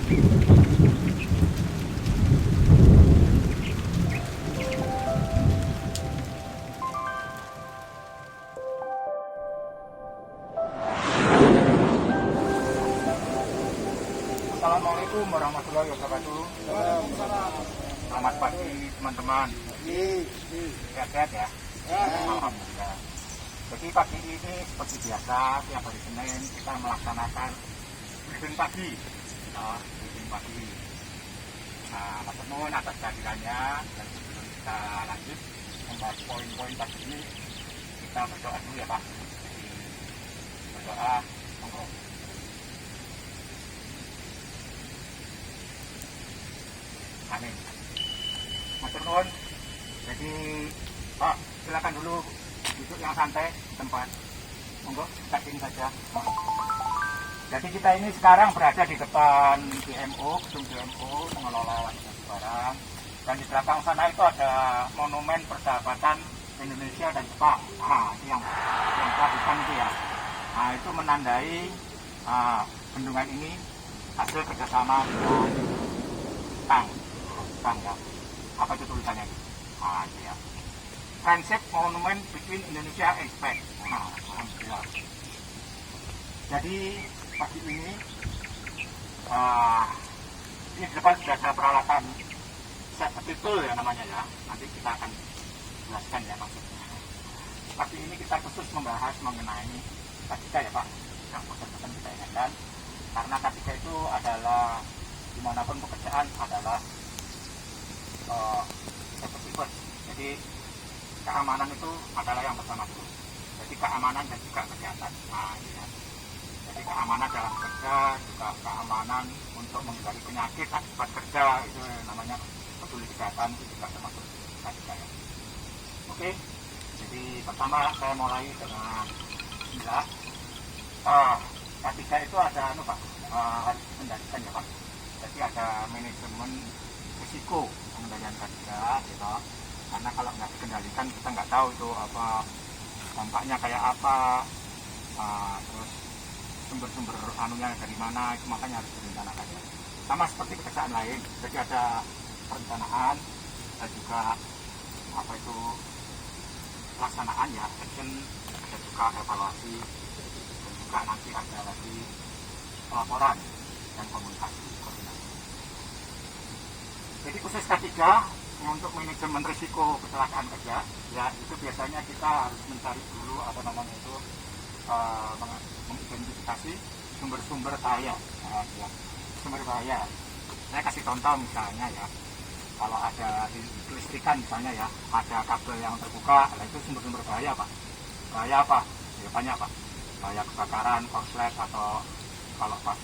Assalamualaikum warahmatullahi wabarakatuh. Selamat pagi teman-teman. Sehat-sehat ya? Alhamdulillah. Jadi pagi ini seperti biasa tiap hari Senin kita melaksanakan briefing pagi. Briefing pagi. Mas Nun atas kehadirannya, dan sebelum kita lanjut membahas poin-poin pagi ini, kita berdoa dulu ya Pak. Jadi berdoa, monggo. Amin. Mas Nun, jadi Pak silakan dulu duduk yang santai di tempat. Monggo, kita sini saja. Jadi kita ini sekarang berada di depan DMO, gedung DMO, pengelola warisan barang. Dan di belakang sana itu ada monumen persahabatan Indonesia dan Jepang. Itu yang pelabuhan itu ya. Itu menandai bendungan ini hasil kerjasama dengan Jepang ya. Apa itu tulisannya? Itu ya. Friendship Monument between Indonesia and Japan. Alhamdulillah. Jadi pagi ini di depan sudah ada peralatan set betul ya namanya ya. Nanti kita akan jelaskan ya maksudnya. Pagi ini kita khusus membahas mengenai K3 ya Pak. Yang pesan-pesan kita ingatkan. Karena K3 itu adalah dimanapun pekerjaan adalah seperti first. Jadi keamanan itu adalah yang pertama dulu. Jadi keamanan dan juga kesehatan. Ya. Jadi keamanan dalam kerja, juga keamanan untuk menghindari penyakit akibat kerja, itu namanya peduli kesehatan, itu juga termasuk K3 ya. Oke, jadi pertama saya mulai dengan bismillah. K3 itu ada Pak, harus dikendalikan ya Pak. Jadi ada manajemen risiko pengendalian K3 gitu. Karena kalau nggak dikendalikan kita nggak tahu itu apa dampaknya kayak apa, terus sumber-sumber anunya dari mana, itu makanya harus direncanakan ya. Sama seperti pekerjaan lain, jadi ada perencanaan dan juga apa itu pelaksanaan ya, action, ada juga evaluasi, dan juga nanti ada lagi pelaporan dan komunikasi koordinasi. Jadi khusus K3 untuk manajemen risiko kecelakaan kerja ya, itu biasanya kita harus mencari dulu apa namanya itu mengidentifikasi sumber-sumber bahaya. Ya, sumber bahaya. Saya kasih contoh misalnya ya, kalau ada di listrikan misalnya ya, ada kabel yang terbuka, itu sumber-sumber bahaya Pak. Bahaya apa? Ya banyak Pak. Bahaya kebakaran, korslet, atau kalau pas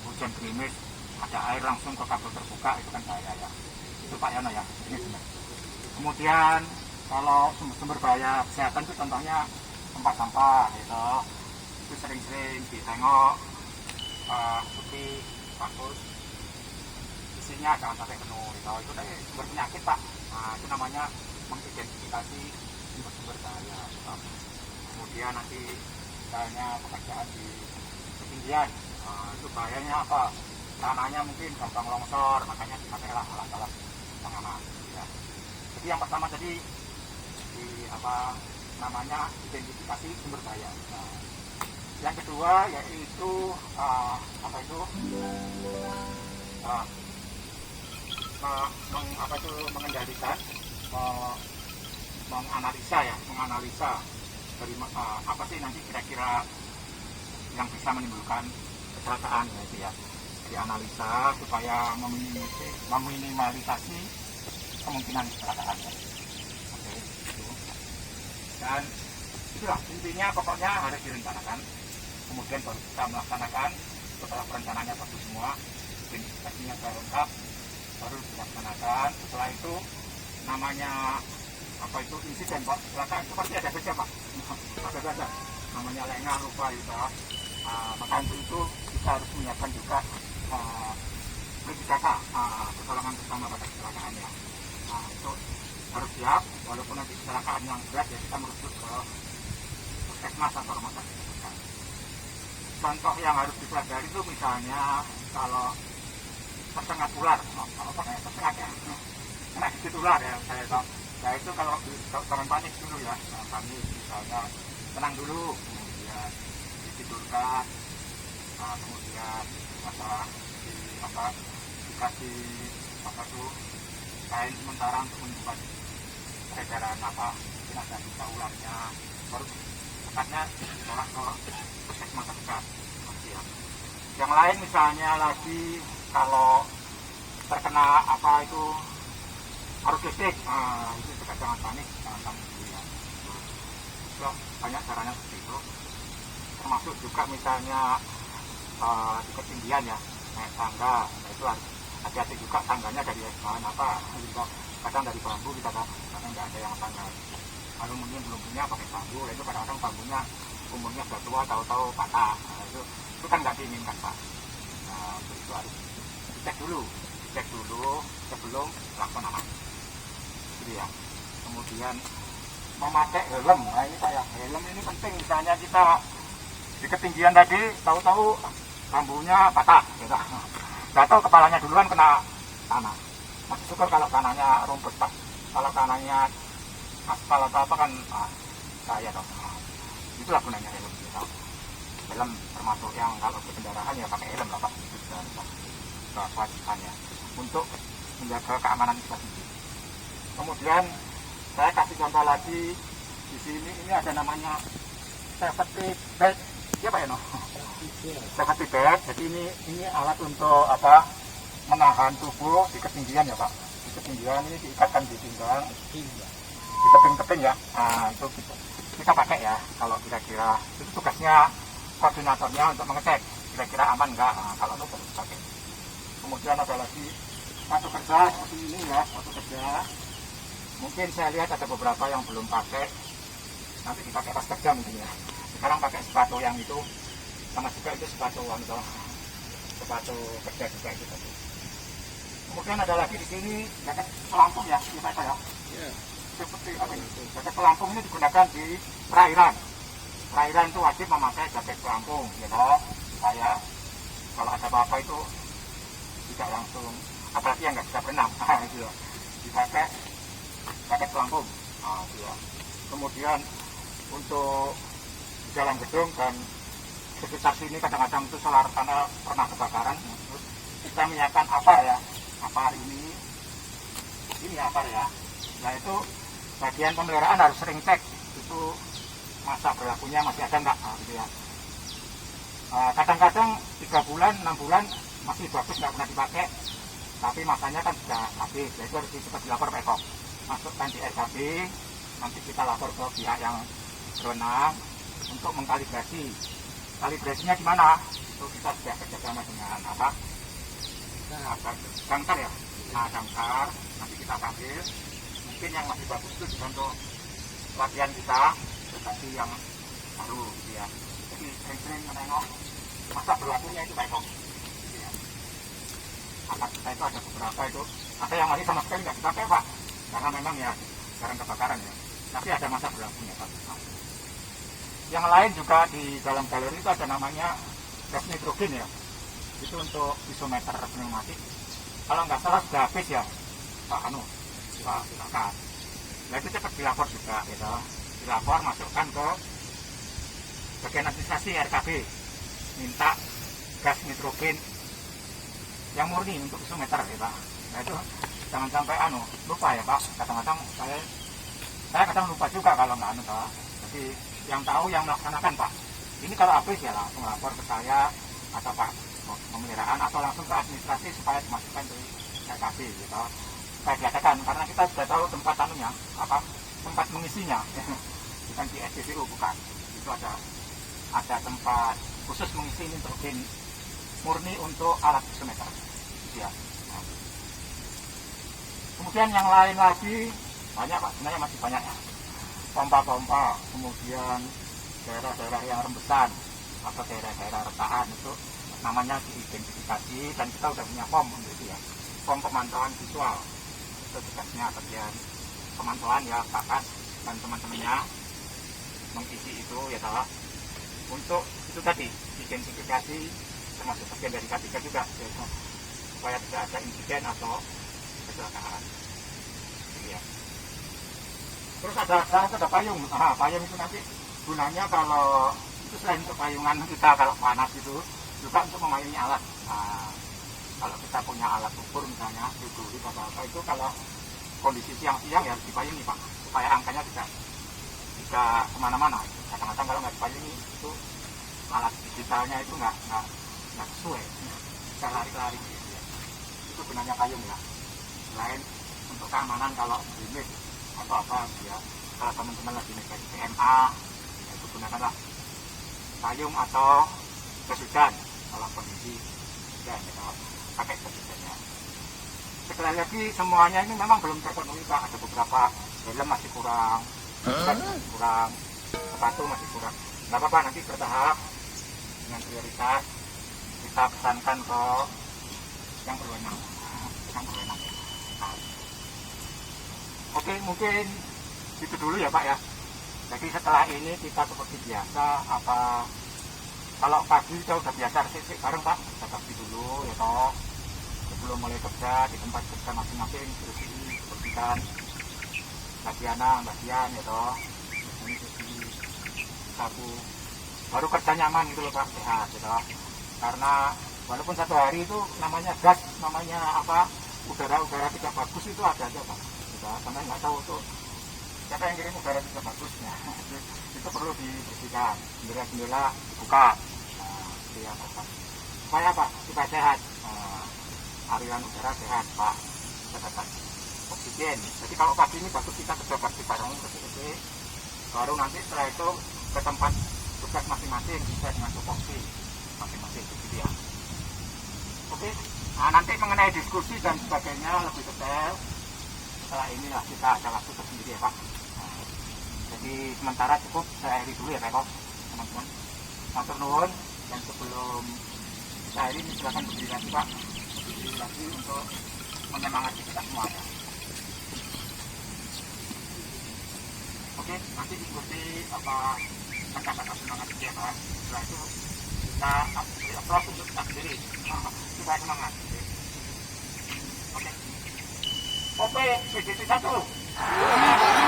hujan gerimis ada air langsung ke kabel terbuka, itu kan bahaya ya. Itu Pak Yono ya. Kemudian kalau sumber bahaya kesehatan itu contohnya tempat sampah gitu. Itu sering-sering ditengok putih, bagus, isinya jangan sampai penuh gitu. Itu dari sumber penyakit Pak. Itu namanya mengidentifikasi sumber-sumber bahaya gitu. Kemudian nanti misalnya pekerjaan di ketinggian, itu bahayanya apa? Tanahnya mungkin gampang longsor, makanya dipakailah alat-alat pengaman ya. Jadi yang pertama tadi di apa namanya identifikasi sumber bahaya. Yang kedua yaitu mengendalikan, menganalisa dari apa sih nanti kira-kira yang bisa menimbulkan kecelakaan ya. Dianalisa supaya meminimalisasi kemungkinan kecelakaan ya. Oke, itu. Dan itulah intinya, pokoknya harus direncanakan, kemudian baru kita melaksanakan. Setelah perencanaannya bagus semua, identifikasinya sudah lengkap, baru dilaksanakan. Setelah itu namanya apa itu insiden Pak, kecelakaan itu pasti ada saja Pak, ada saja namanya lengah, lupa gitu. Maka untuk itu kita harus menyiapkan juga data pertolongan bersama pada kecelakaan ya. Itu harus siap, walaupun nanti kecelakaan yang berat ya kita merujuk ke puskesmas atau rumah sakit terdekat. contoh yang harus dipelajari itu misalnya kalau tersengat ular, tersengat ya, kena gigit ular ya saya tahu. Ya itu kalau jangan panik dulu ya, jangan panik, misalnya tenang dulu, kemudian ditidurkan, kemudian dikasih kain sementara untuk menyimpan peredaran mungkin ada bisa ularnya, baru dekatnya ditolak ke puskesmas terdekat. Yang lain misalnya lagi kalau terkena arus listrik, itu juga jangan panik dulu ya. So, banyak caranya seperti itu, termasuk juga misalnya di ketinggian ya, naik tangga, itu harus hati-hati juga. Tangganya dari bahan kadang dari bambu kita kan, karena nggak ada yang tangga aluminium belum punya, pakai bambu. Itu kadang-kadang bambunya umurnya sudah tua, tahu-tahu patah. Itu kan nggak diinginkan Pak. Itu harus dicek dulu sebelum pelaksanaan. Jadi ya, kemudian memakai helm. Nah ini Pak ya, helm ini penting. Misalnya kita di ketinggian tadi, tahu-tahu bambunya patah, gitu. Nggak tahu kepalanya duluan kena tanah. Masih syukur kalau tanahnya rumput Pak. Kalau tanahnya aspal atau apa kan bahaya dong. Itulah gunanya helm. Gitu. Helm termasuk yang kalau berkendaraan ya pakai helm lah Pak. Itu sudah kewajibannya untuk menjaga keamanan kita sendiri. Kemudian saya kasih contoh lagi di sini, ini ada namanya safety belt. Ya Pak ya no? Safety belt. Jadi ini alat untuk menahan tubuh di ketinggian ya Pak. Di ketinggian ini diikatkan di pinggang, di teping-teping ya. Nah itu kita pakai ya. Kalau kira-kira itu tugasnya koordinatornya untuk mengecek kira-kira aman enggak. Kalau itu perlu dipakai. Kemudian ada lagi sepatu kerja seperti ini ya, sepatu kerja. Mungkin saya lihat ada beberapa yang belum pakai. Nanti dipakai pas kerja mungkin ya. Sekarang pakai sepatu yang itu, sama juga itu sepatu kerja juga itu tadi. Kemudian ada lagi di sini jaket pelampung ya, ini Pak ya. Seperti apa ini? Jaket pelampung ini digunakan di perairan. Perairan itu wajib memakai jaket pelampung, gitu. Supaya kalau ada apa-apa itu tidak langsung, apalagi yang nggak bisa berenang, gitu. Dipakai jaket pelampung. Gitu. Kemudian untuk di dalam gedung dan sekitar sini kadang-kadang itu solar panel pernah kebakaran, terus kita menyiapkan apar ya, apar ini apar ya. Nah itu bagian pemeliharaan harus sering cek itu masa berlakunya masih ada enggak, gitu ya. Kadang-kadang 3 bulan 6 bulan masih bagus, nggak pernah dipakai, tapi masanya kan sudah habis. Jadi itu harus cepat dilapor Pak Eko, masukkan di RKB, nanti kita lapor ke pihak yang berwenang untuk mengkalibrasi. Kalibrasinya gimana? Itu kita sudah kerjasama dengan damkar ya. Nah damkar nanti kita panggil. Mungkin yang masih bagus itu untuk latihan kita, tetapi yang baru gitu ya. Jadi sering-sering menengok masa berlakunya itu Pak Eko. Gitu ya. Alat kita itu ada beberapa itu, ada yang masih sama sekali nggak dipakai Pak, karena memang ya jarang kebakaran ya. Tapi ada masa berlakunya Pak. Yang lain juga di dalam galeri itu ada namanya gas nitrogen ya. Itu untuk isometer pneumatik. Kalau nggak salah sudah habis ya Pak silakan. Nah itu cepat dilapor juga gitu. Dilapor, masukkan ke bagian administrasi RKB, minta gas nitrogen yang murni untuk isometer ya Pak. Nah itu jangan sampai lupa ya Pak. Kadang-kadang saya kadang lupa juga kalau nggak Pak. Jadi yang tahu yang melaksanakan Pak. Ini kalau habis ya langsung lapor ke saya atau Pak pemeliharaan atau langsung ke administrasi supaya dimasukkan di RKB gitu. Supaya diadakan, karena kita sudah tahu tempat tempat mengisinya. Bukan di SPBU, bukan. Itu ada tempat khusus mengisi nitrogen murni untuk alat isometer. Ya. Nah. Kemudian yang lain lagi banyak Pak, sebenarnya masih banyak ya. Pompa-pompa, kemudian daerah-daerah yang rembesan atau daerah-daerah retaan itu namanya diidentifikasi, dan kita sudah punya pom untuk itu ya, pom pemantauan visual. Itu tugasnya bagian pemantauan ya Pak Kas dan teman-temannya mengisi itu ya salah. untuk itu tadi identifikasi termasuk bagian dari K3 juga ya, supaya tidak ada insiden atau kecelakaan ya. Terus ada payung. Payung itu nanti gunanya kalau itu selain untuk payungan kita kalau panas itu juga untuk memayungi alat. Kalau kita punya alat ukur misalnya itu apa itu kalau kondisi siang-siang ya harus dipayungi Pak, supaya angkanya tidak kemana-mana. Kadang-kadang kalau nggak dipayungi itu alat digitalnya itu nggak sesuai, bisa lari-lari gitu ya. Itu gunanya payung ya. Selain untuk keamanan kalau limit atau apa ya, kalau teman-teman lagi naik PMA ya itu gunakanlah payung atau jas hujan kalau kondisi hujan ya, pakai jas hujannya. Sekali lagi semuanya ini memang belum terpenuhi Pak, ada beberapa helm masih kurang, masih kurang, sepatu masih kurang. Nggak apa-apa, nanti bertahap dengan prioritas kita pesankan ke yang berwenang. Oke, mungkin itu dulu ya Pak ya. Jadi setelah ini kita seperti biasa, kalau pagi kita udah biasa resik bareng Pak, kita pagi dulu ya toh, sebelum mulai kerja di tempat kerja masing-masing bersihkan bagian ya toh, bersih sapu, baru kerja nyaman gitu loh Pak, sehat ya toh. Karena walaupun satu hari itu namanya gas, namanya udara tidak bagus itu ada aja Pak, karena nggak tahu tuh siapa yang kirim udara tidak bagusnya. Itu perlu dibersihkan, jendela dibuka, supaya Pak kita sehat, aliran udara sehat Pak, kita dapat oksigen. Jadi kalau pagi ini bagus kita kerja bakti bareng bersih-bersih, baru nanti setelah itu ke tempat tugas masing-masing sesuai dengan tupoksi masing-masing gitu ya. Oke, nanti mengenai diskusi dan sebagainya lebih detail setelah inilah kita ada waktu tersendiri ya Pak. Jadi sementara cukup saya akhiri dulu ya Pak teman-teman. Matur nuwun, dan sebelum saya akhiri silakan berdiri lagi Pak, berdiri lagi untuk menyemangati kita semuanya. Oke, nanti ikuti kata-kata semangat ya Pak. Setelah itu kita beri aplaus untuk kita sendiri supaya semangat. Oke, PDT 1.